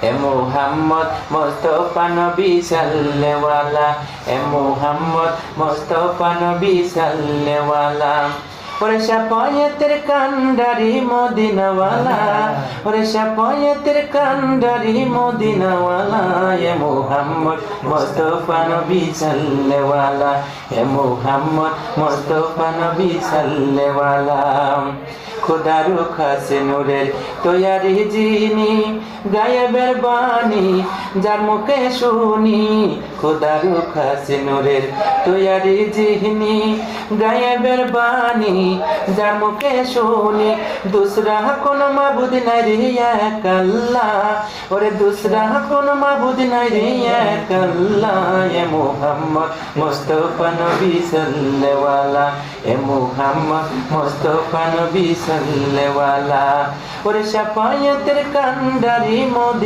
এ মুহাম্মদ মুস্তাফা নবী সাল্লাল্লাহু এ মুহাম্মদ মুস্তাফা নবী সাল্লাল্লাহু ওরে শাফায়াতের কান্ডারি মদিনাওয়ালা ওরে শাফায়াতের কান্ডারি মদিনাওয়ালা এ মুহাম্মদ মুস্তাফা নবী সাল্লাল্লাহু এ মুহাম্মদ মুস্তাফা নবী সাল্লাল্লাহু খুদার খাসে নূরের তৈয়ারি যিনি গায়েবের বাণী যার মুখে শুনি খুদার খাসে নূরের তৈয়ারি যিনি গায়েবের বাণী যার মুখে শুনি দুসরা কোন মাবুদ নাই রে এক আল্লাহ ওরে দুসরা কোন মাবুদ নাই রে এক আল্লাহ এ মুহাম্মদ মুস্তাফা নবী সাল্লাল্লাহু এ মুহাম্মদ মুস্তাফা নবী সাল্লাল্লাহু ওরে শাফায়াতের কান্ডারি মদিনা